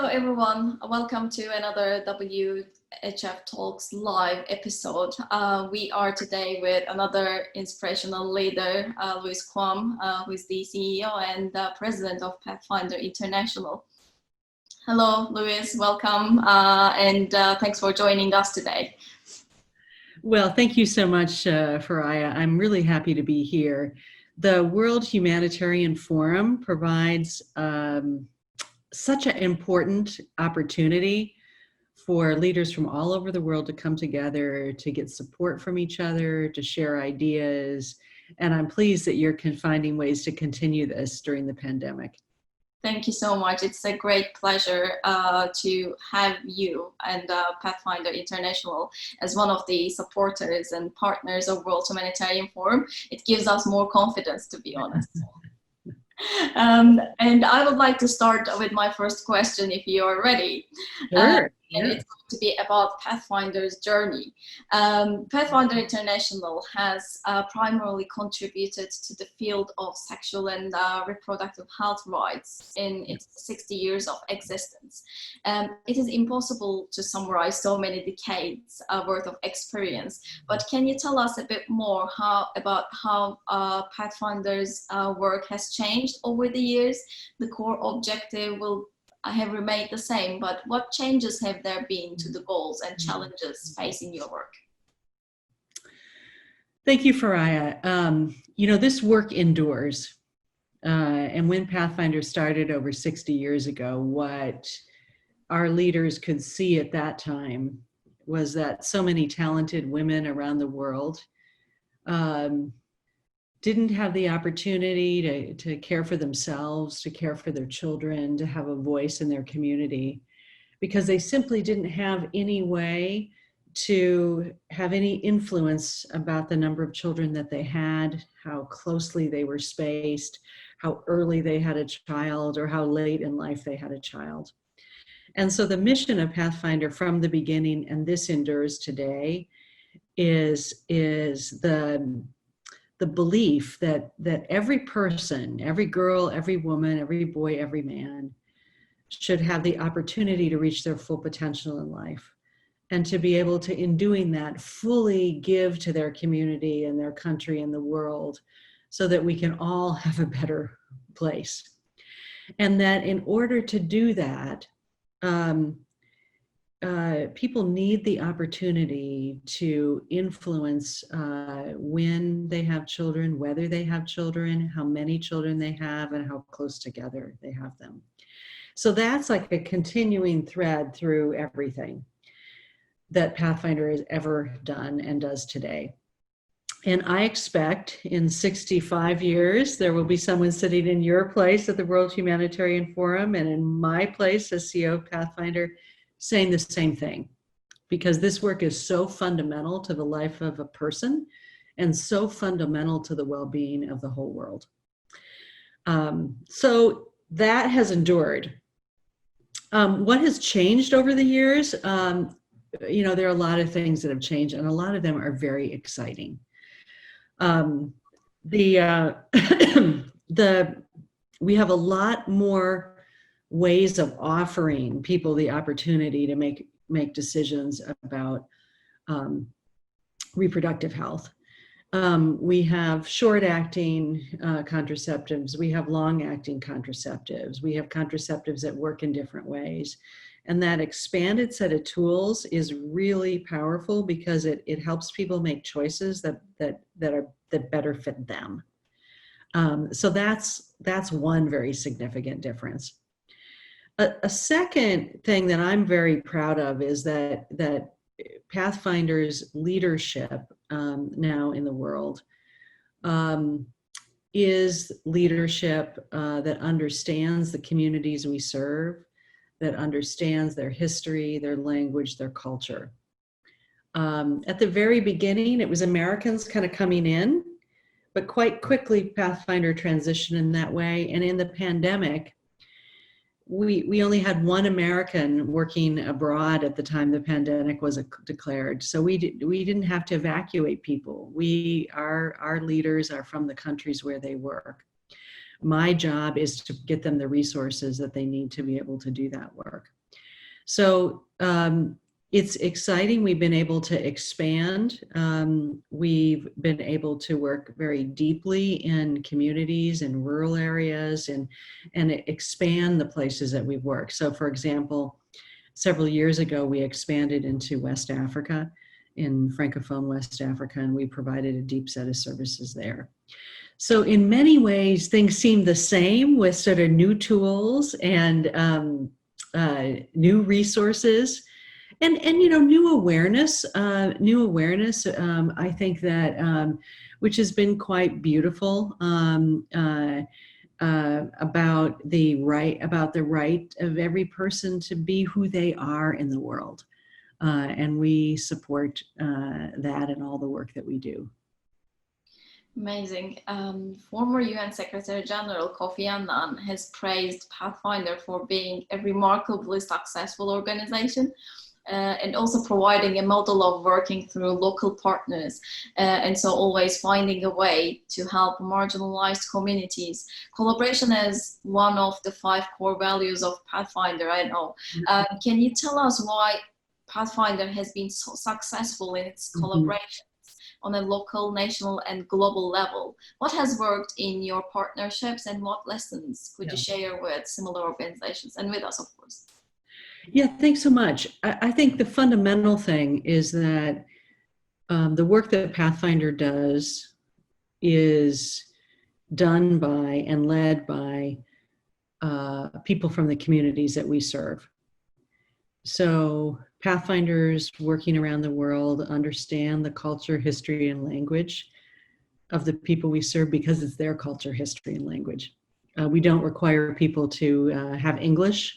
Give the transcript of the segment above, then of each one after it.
everyone. Welcome to another WHF Talks live episode. We are today with another inspirational leader, Lois Quam, who is the CEO and President of Pathfinder International. Hello, Lois. Welcome, and thanks for joining us today. Well, thank you so much, Faraya. I'm really happy to be here. The World Humanitarian Forum provides such an important opportunity for leaders from all over the world to come together, to get support from each other, to share ideas. And I'm pleased that you're finding ways to continue this during the pandemic. Thank you so much. It's a great pleasure to have you and Pathfinder International as one of the supporters and partners of World Humanitarian Forum. It gives us more confidence, to be honest. And I would like to start with my first question, if you are ready. Sure. And it's going to be about Pathfinder's journey. Pathfinder International has primarily contributed to the field of sexual and reproductive health rights in its 60 years of existence. It is impossible to summarize so many decades worth of experience, but can you tell us a bit more about how Pathfinder's work has changed over the years? The core objective will have remained the same, but what changes have there been to the goals and challenges facing your work? Thank you, Faraya. This work endures. And when Pathfinder started over 60 years ago, what our leaders could see at that time was that so many talented women around the world didn't have the opportunity to care for themselves, to care for their children, to have a voice in their community, because they simply didn't have any way to have any influence about the number of children that they had, how closely they were spaced, how early they had a child, or how late in life they had a child. And so the mission of Pathfinder from the beginning, and this endures today, is the belief that every person, every girl, every woman, every boy, every man should have the opportunity to reach their full potential in life, and to be able to, in doing that, fully give to their community and their country and the world, so that we can all have a better place. And that in order to do that, people need the opportunity to influence when they have children, whether they have children, how many children they have, and how close together they have them. So that's like a continuing thread through everything that Pathfinder has ever done and does today. And I expect in 65 years, there will be someone sitting in your place at the World Humanitarian Forum and in my place as CEO of Pathfinder saying the same thing, because this work is so fundamental to the life of a person and so fundamental to the well-being of the whole world. So that has endured. What has changed over the years? There are a lot of things that have changed, and a lot of them are very exciting. We have a lot more ways of offering people the opportunity to make decisions about reproductive health. We have short-acting contraceptives, we have long-acting contraceptives, we have contraceptives that work in different ways. And that expanded set of tools is really powerful because it helps people make choices that better fit them. So that's one very significant difference. A second thing that I'm very proud of is that Pathfinder's leadership now in the world is leadership that understands the communities we serve, that understands their history, their language, their culture. At the very beginning, it was Americans kind of coming in, but quite quickly Pathfinder transitioned in that way. And in the pandemic, we only had one American working abroad at the time the pandemic was declared. So we didn't have to evacuate people. Our leaders are from the countries where they work. My job is to get them the resources that they need to be able to do that work. So it's exciting. We've been able to expand. We've been able to work very deeply in communities and rural areas and expand the places that we've worked. So for example, several years ago, we expanded into West Africa, in Francophone West Africa, and we provided a deep set of services there. So in many ways, things seem the same with sort of new tools and new resources. And new awareness. I think that which has been quite beautiful about the right of every person to be who they are in the world, and we support that in all the work that we do. Amazing. Former UN Secretary General Kofi Annan has praised Pathfinder for being a remarkably successful organization. And also providing a model of working through local partners, and so always finding a way to help marginalized communities. Collaboration is one of the 5 core values of Pathfinder, I know. Can you tell us why Pathfinder has been so successful in its collaborations on a local, national, and global level? What has worked in your partnerships, and what lessons could you share with similar organizations and with us, of course? Yeah, thanks so much. I think the fundamental thing is that the work that Pathfinder does is done by and led by people from the communities that we serve. So Pathfinders working around the world understand the culture, history, and language of the people we serve because it's their culture, history, and language. We don't require people to have English.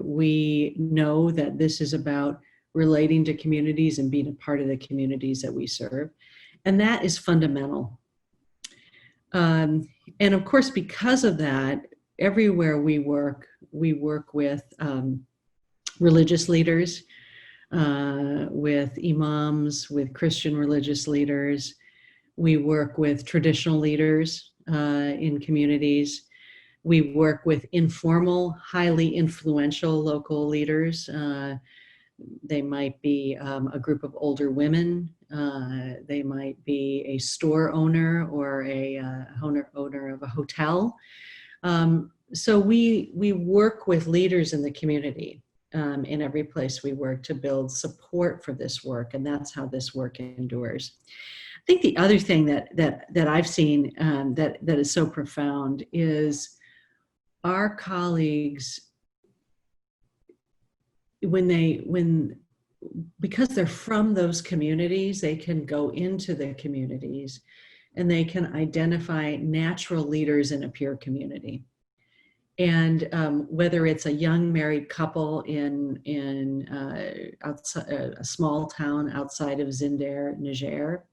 We know that this is about relating to communities and being a part of the communities that we serve. And that is fundamental. And of course, because of that, everywhere we work with religious leaders, with imams, with Christian religious leaders. We work with traditional leaders in communities. We work with informal, highly influential local leaders. They might be a group of older women. They might be a store owner or a owner of a hotel. So we work with leaders in the community in every place we work to build support for this work, and that's how this work endures. I think the other thing that I've seen that is so profound is our colleagues, because they're from those communities, they can go into the communities and they can identify natural leaders in a peer community. And whether it's a young married couple in outside, a small town outside of Zinder, Niger,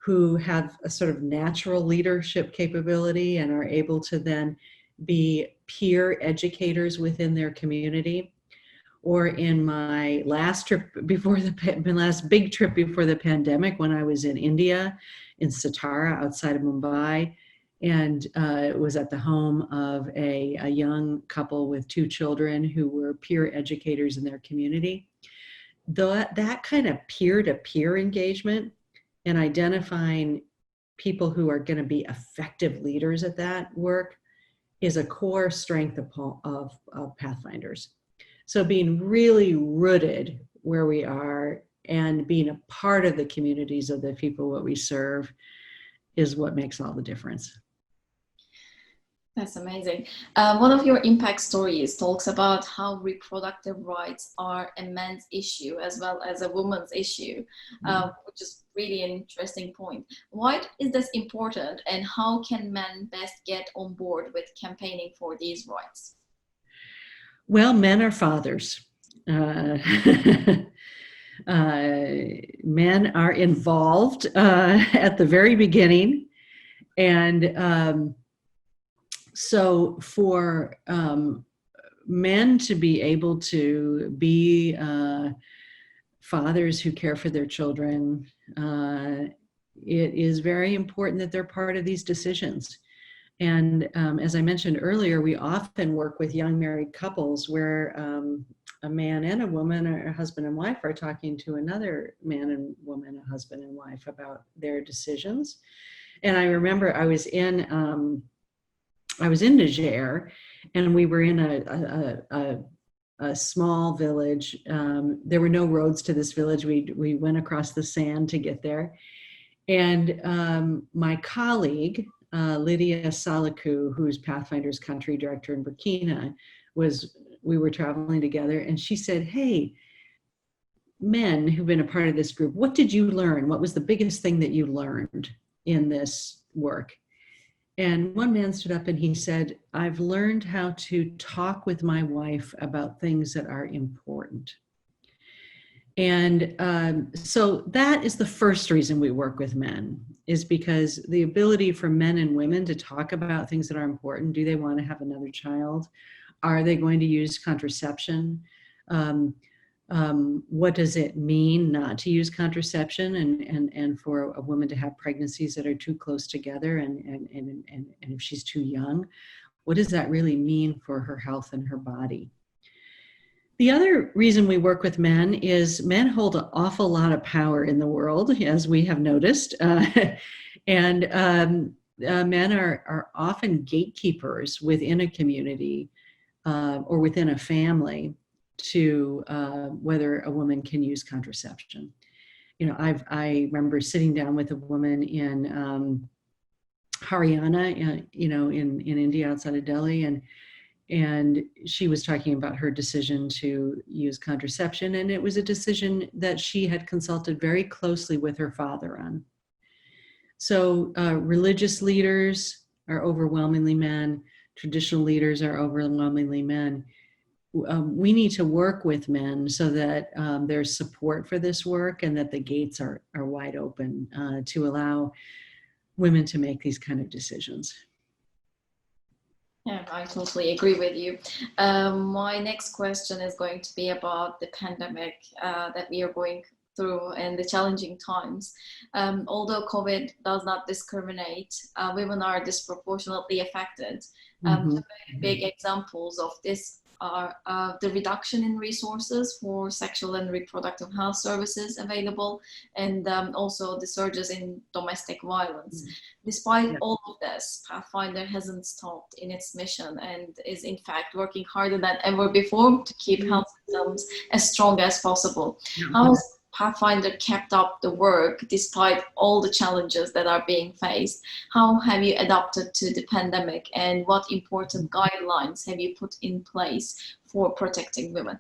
who have a sort of natural leadership capability and are able to then be peer educators within their community. Or in my last big trip before the pandemic, when I was in India, in Satara, outside of Mumbai, and it was at the home of a young couple with 2 children who were peer educators in their community. That kind of peer-to-peer engagement and identifying people who are going to be effective leaders at that work is a core strength of Pathfinders. So being really rooted where we are and being a part of the communities of the people that we serve is what makes all the difference. That's amazing. One of your impact stories talks about how reproductive rights are a men's issue as well as a woman's issue, which is really an interesting point. Why is this important, and how can men best get on board with campaigning for these rights? Well, men are fathers. Men are involved at the very beginning. And so for men to be able to be fathers who care for their children, it is very important that they're part of these decisions. And as I mentioned earlier, we often work with young married couples where a man and a woman, or a husband and wife, are talking to another man and woman, a husband and wife, about their decisions. And I remember I was in Niger, and we were in a small village. There were no roads to this village. We went across the sand to get there. And my colleague, Lydia Salaku, who's Pathfinder's country director in Burkina, we were traveling together, and she said, "Hey, men who've been a part of this group, what did you learn? What was the biggest thing that you learned in this work?" And one man stood up and he said, "I've learned how to talk with my wife about things that are important." And so that is the first reason we work with men, is because the ability for men and women to talk about things that are important. Do they want to have another child? Are they going to use contraception? What does it mean not to use contraception, and for a woman to have pregnancies that are too close together, and if she's too young, what does that really mean for her health and her body? The other reason we work with men is men hold an awful lot of power in the world, as we have noticed. And men are often gatekeepers within a community or within a family to whether a woman can use contraception. You know, I remember sitting down with a woman in Haryana, in India, outside of Delhi, and she was talking about her decision to use contraception, and it was a decision that she had consulted very closely with her father on. So religious leaders are overwhelmingly men, traditional leaders are overwhelmingly men. We need to work with men so that there's support for this work, and that the gates are wide open to allow women to make these kind of decisions. Yeah, I totally agree with you. My next question is going to be about the pandemic that we are going through and the challenging times. Although COVID does not discriminate, women are disproportionately affected. Two very big examples of this are the reduction in resources for sexual and reproductive health services available, and also the surges in domestic violence. Despite all of this, Pathfinder hasn't stopped in its mission and is in fact working harder than ever before to keep health systems as strong as possible. How has Pathfinder kept up the work despite all the challenges that are being faced? How have you adapted to the pandemic, and what important guidelines have you put in place for protecting women?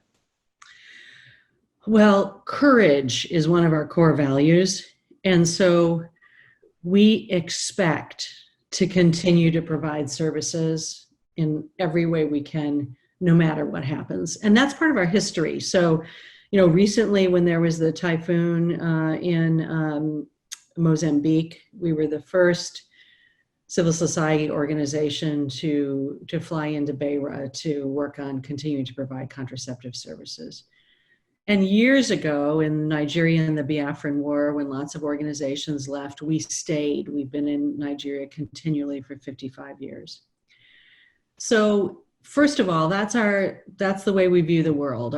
Well, courage is one of our core values. And so we expect to continue to provide services in every way we can, no matter what happens. And that's part of our history. So, recently when there was the typhoon in Mozambique, we were the first civil society organization to fly into Beira to work on continuing to provide contraceptive services. And years ago in Nigeria and the Biafran War, when lots of organizations left, we stayed. We've been in Nigeria continually for 55 years. So first of all, that's the way we view the world.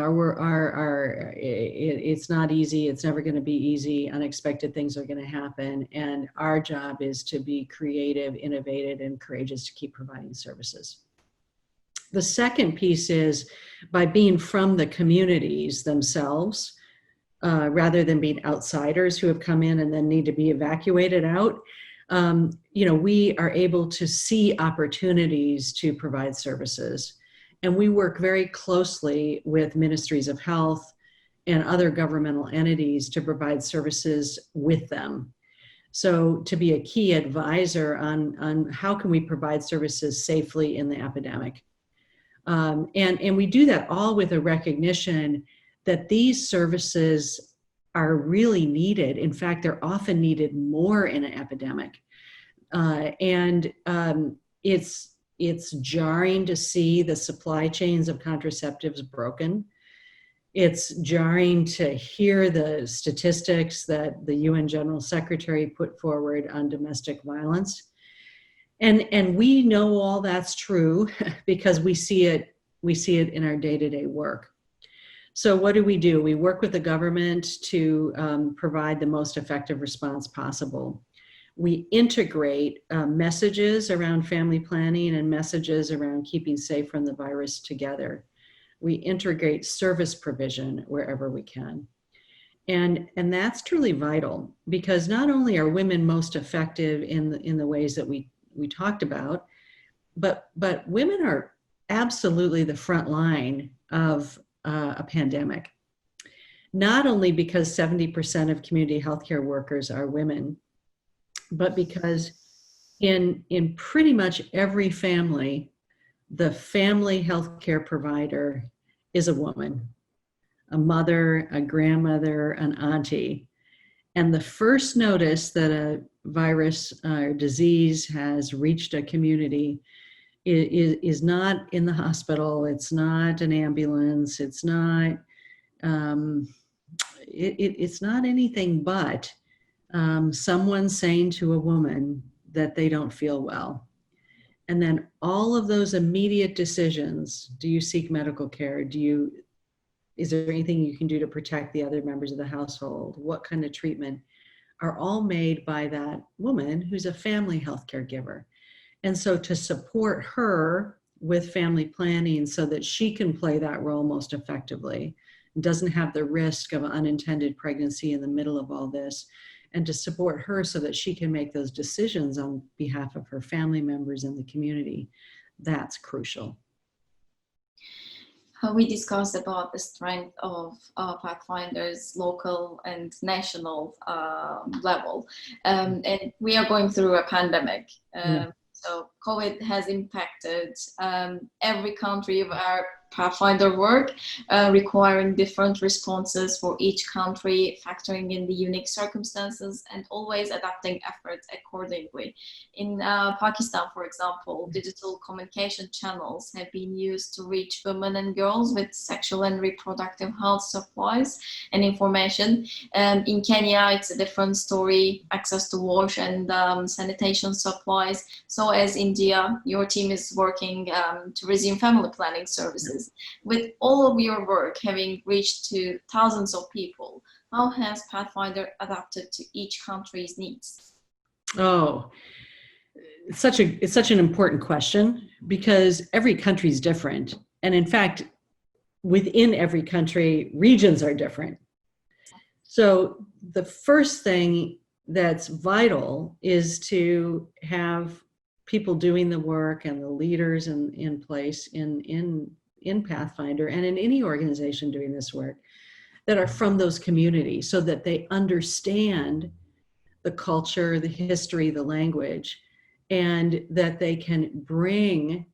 It's not easy. It's never going to be easy. Unexpected things are going to happen. And our job is to be creative, innovative, and courageous to keep providing services. The second piece is by being from the communities themselves, rather than being outsiders who have come in and then need to be evacuated out. We are able to see opportunities to provide services. And we work very closely with ministries of health and other governmental entities to provide services with them. So to be a key advisor on how can we provide services safely in the epidemic. And we do that all with a recognition that these services are really needed. In fact, they're often needed more in an epidemic. It's jarring to see the supply chains of contraceptives broken. It's jarring to hear the statistics that the UN General Secretary put forward on domestic violence. And we know all that's true because we see it in our day-to-day work. So what do? We work with the government to provide the most effective response possible. We integrate messages around family planning and messages around keeping safe from the virus together. We integrate service provision wherever we can. And that's truly vital, because not only are women most effective in the ways that we talked about, but women are absolutely the front line of a pandemic. Not only because 70% of community healthcare workers are women, but because in pretty much every family, the family healthcare provider is a woman, a mother, a grandmother, an auntie. And the first notice that a virus or disease has reached a community is not in the hospital. It's not an ambulance. It's not it's not anything but someone saying to a woman that they don't feel well. And then all of those immediate decisions: do you seek medical care? Is there anything you can do to protect the other members of the household? What kind of treatment? Are all made by that woman who's a family healthcare giver. And so to support her with family planning so that she can play that role most effectively, doesn't have the risk of unintended pregnancy in the middle of all this, and to support her so that she can make those decisions on behalf of her family members and the community, that's crucial. We discussed about the strength of Pathfinder's local and national level, and we are going through a pandemic. So COVID has impacted every country of our Pathfinder work, requiring different responses for each country, factoring in the unique circumstances and always adapting efforts accordingly. In Pakistan, for example, digital communication channels have been used to reach women and girls with sexual and reproductive health supplies and information. In Kenya, it's a different story: access to wash and sanitation supplies. So as India, your team is working to resume family planning services. With all of your work having reached to thousands of people, how has Pathfinder adapted to each country's needs? Oh, it's such an important question, because every country is different. And in fact, within every country, regions are different. So the first thing that's vital is to have people doing the work and the leaders in place in Pathfinder and in any organization doing this work that are from those communities, so that they understand the culture, the history, the language, and that they can bring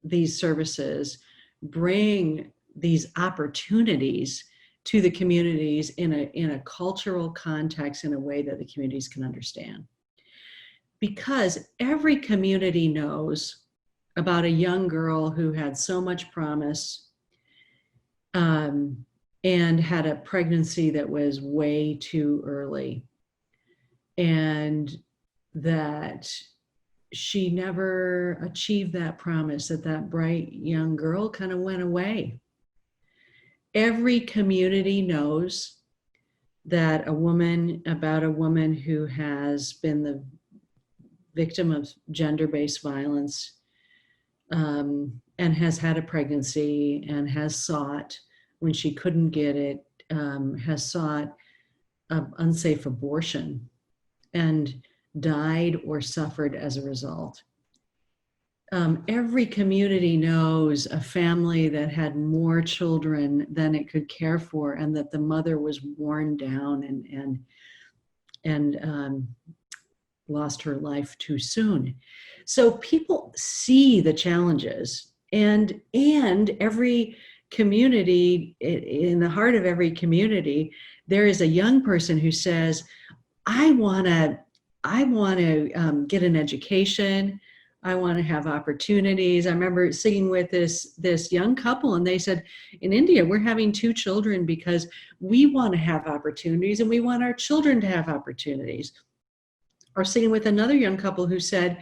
these services, bring these opportunities to the communities in a cultural context, in a way that the communities can understand. Because every community knows about a young girl who had so much promise and had a pregnancy that was way too early, and that she never achieved that promise, that bright young girl kind of went away. Every community knows that about a woman who has been the victim of gender-based violence and has had a pregnancy and has sought, when she couldn't get it, has sought an unsafe abortion and died or suffered as a result. Every community knows a family that had more children than it could care for, and that the mother was worn down and lost her life too soon. So people see the challenges, and every community, in the heart of every community, there is a young person who says, I want to get an education. I want to have opportunities. I remember sitting with this young couple, and they said, in India, we're having 2 children because we want to have opportunities and we want our children to have opportunities. or sitting with another young couple who said,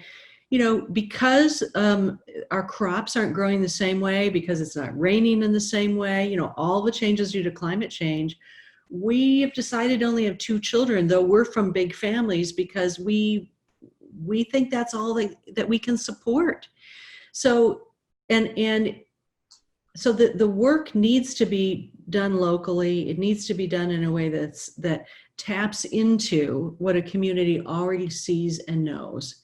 because our crops aren't growing the same way, because it's not raining in the same way, all the changes due to climate change, we have decided to only have 2 children, though we're from big families, because we think that's all that we can support. So, and so the work needs to be done locally. It needs to be done in a way that taps into what a community already sees and knows,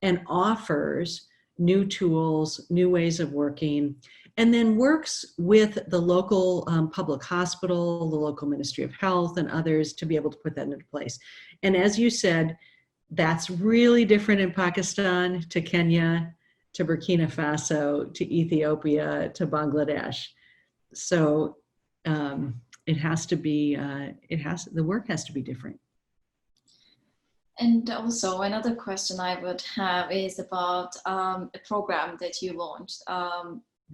and offers new tools, new ways of working, and then works with the local public hospital, the local Ministry of Health, and others to be able to put that into place. And as you said, that's really different in Pakistan, to Kenya, to Burkina Faso, to Ethiopia, to Bangladesh. So it has to be, the work has to be different. And also another question I would have is about a program that you launched.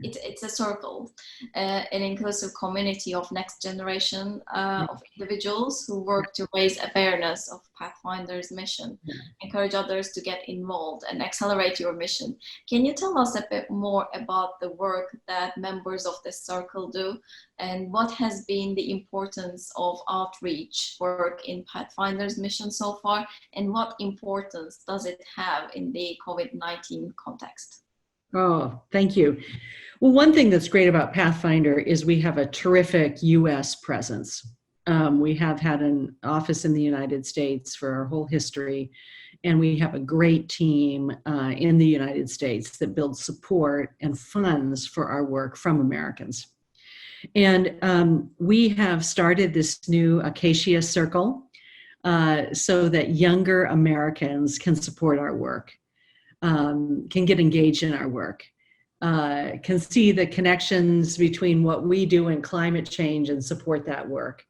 It's a circle, an inclusive community of next generation of individuals who work to raise awareness of Pathfinder's mission, encourage others to get involved and accelerate your mission. Can you tell us a bit more about the work that members of this circle do, and what has been the importance of outreach work in Pathfinder's mission so far, and what importance does it have in the COVID-19 context? Oh, thank you. Well, one thing that's great about Pathfinder is we have a terrific US presence. We have had an office in the United States for our whole history, and we have a great team in the United States that builds support and funds for our work from Americans. And we have started this new Acacia Circle so that younger Americans can support our work. Can get engaged in our work, can see the connections between what we do and climate change and support that work.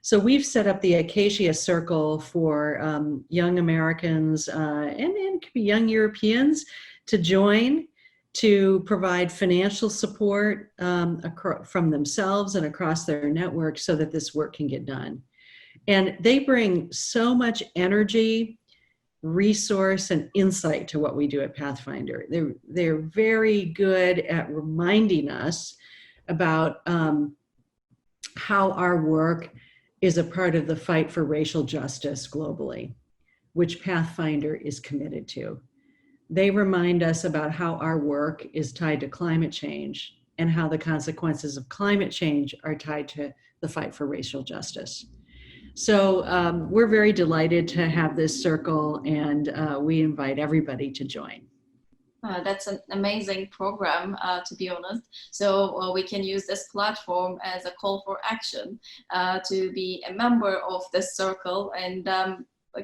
So we've set up the Acacia Circle for young Americans and it could be young Europeans to join, to provide financial support from themselves and across their network so that this work can get done. And they bring so much energy, resource, and insight to what we do at Pathfinder. They're very good at reminding us about how our work is a part of the fight for racial justice globally, which Pathfinder is committed to. They remind us about how our work is tied to climate change and how the consequences of climate change are tied to the fight for racial justice. So we're very delighted to have this circle, and we invite everybody to join. That's an amazing program, to be honest. So we can use this platform as a call for action to be a member of this circle. And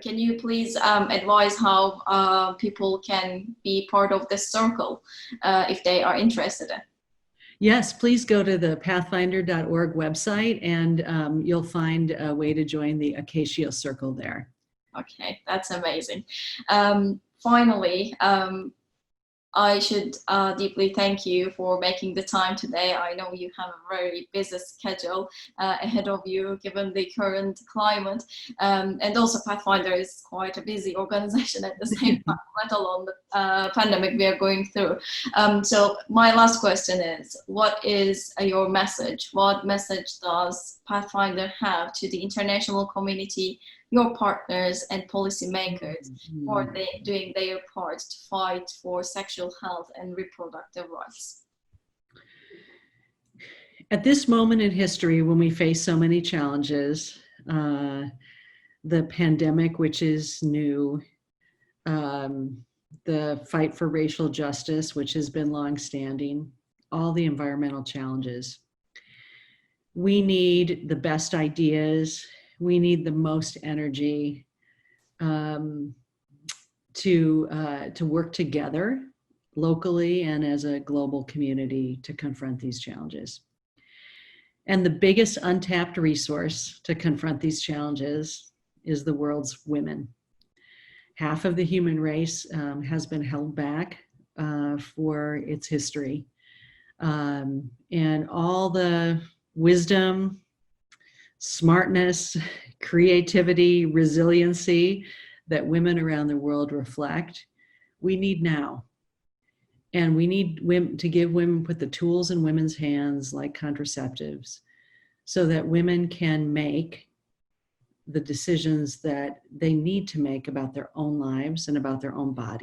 can you please advise how people can be part of this circle if they are interested in? Yes, please go to the pathfinder.org website, and you'll find a way to join the Acacia Circle there. Okay, that's amazing. Finally, I should deeply thank you for making the time today. I know you have a very busy schedule ahead of you given the current climate. And also Pathfinder is quite a busy organization at the same time, let alone the pandemic we are going through. So my last question is, what is your message? What message does Pathfinder have to the international community, your partners and policymakers for doing their part to fight for sexual health and reproductive rights? At this moment in history, when we face so many challenges, the pandemic, which is new, the fight for racial justice, which has been longstanding, all the environmental challenges, we need the best ideas. We need the most energy to work together locally and as a global community to confront these challenges. And the biggest untapped resource to confront these challenges is the world's women. Half of the human race has been held back for its history. And all the wisdom, smartness, creativity, resiliency that women around the world reflect, we need now. And we need women to give women, put the tools in women's hands like contraceptives so that women can make the decisions that they need to make about their own lives and about their own bodies.